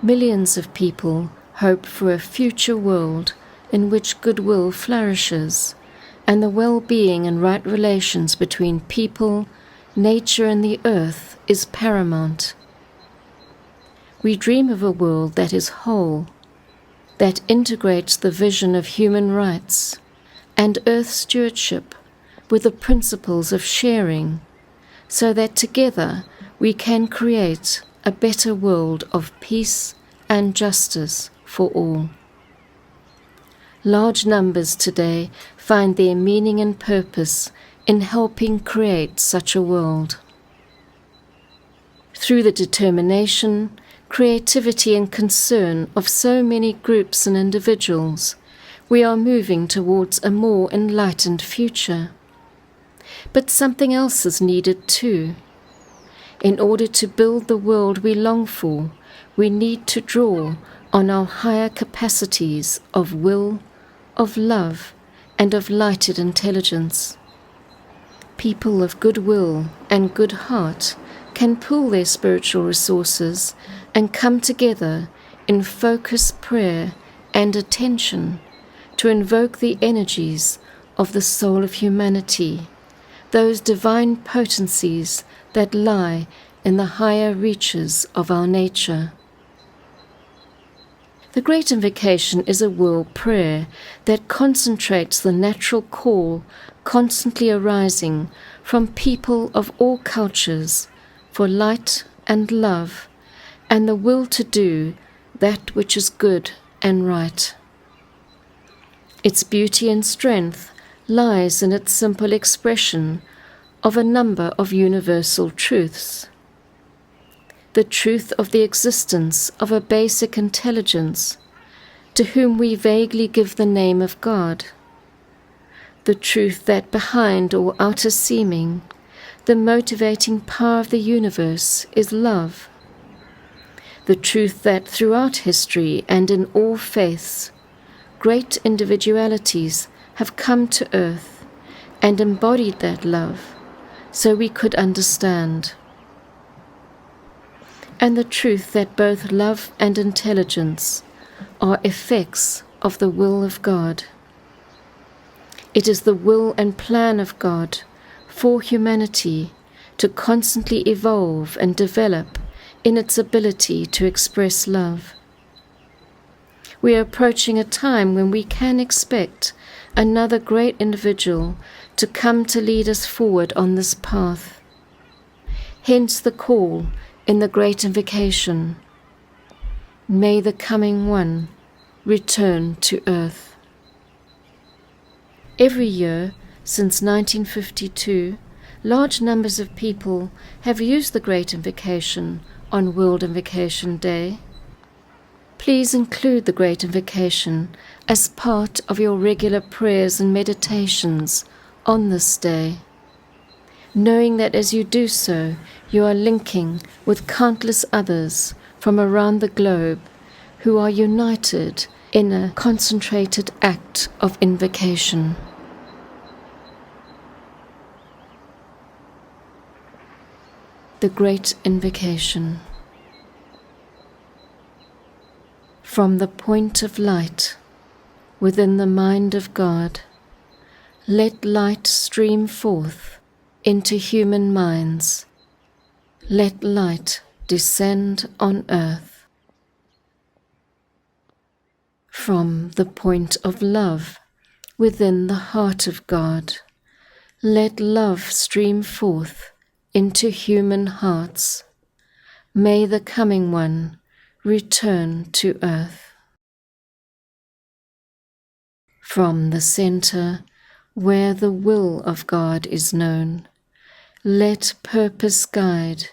Millions of people hope for a future world in which goodwill flourishes and the well-being and right relations between people, nature and the earth is paramount. We dream of a world that is whole, that integrates the vision of human rights and earth stewardship with the principles of sharing, so that together we can create a better world of peace and justice for all. Large numbers today find their meaning and purpose in helping create such a world. Through the determination, creativity and concern of so many groups and individuals, we are moving towards a more enlightened future. But something else is needed too. In order to build the world we long for, we need to draw on our higher capacities of will, of love, and of lighted intelligence. People of good will and good heart can pool their spiritual resources and come together in focused prayer and attention to invoke the energies of the soul of humanity, those divine potencies that lie in the higher reaches of our nature. The Great Invocation is a world prayer that concentrates the natural call constantly arising from people of all cultures for light and love and the will to do that which is good and right. Its beauty and strength lies in its simple expression of a number of universal truths. The truth of the existence of a basic intelligence, to whom we vaguely give the name of God. The truth that behind all outer seeming, the motivating power of the universe is love. The truth that throughout history and in all faiths, great individualities have come to earth and embodied that love, so we could understand. And the truth that both love and intelligence are effects of the will of God. It is the will and plan of God for humanity to constantly evolve and develop in its ability to express love. We are approaching a time when we can expect another great individual to come to lead us forward on this path. Hence the call in the Great Invocation, may the coming one return to earth. Every year since 1952, large numbers of people have used the Great Invocation on World Invocation Day. Please include the Great Invocation as part of your regular prayers and meditations on this day, knowing that as you do so, you are linking with countless others from around the globe who are united in a concentrated act of invocation. The Great Invocation. From the point of light within the mind of God, let light stream forth into human minds. Let light descend on earth. From the point of love within the heart of God, let love stream forth into human hearts. May the coming one return to earth. From the center where the will of God is known, let purpose guide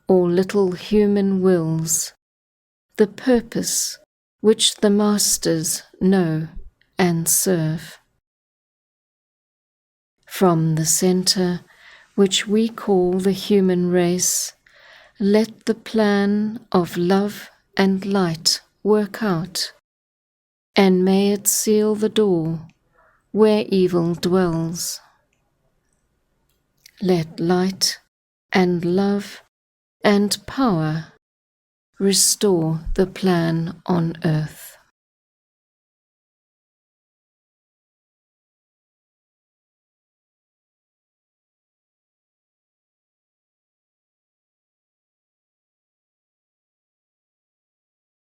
all little human wills, the purpose which the masters know and serve. From the center which we call the human race, let the plan of love and light work out, and may it seal the door where evil dwells. Let light and love and power restore the plan on earth.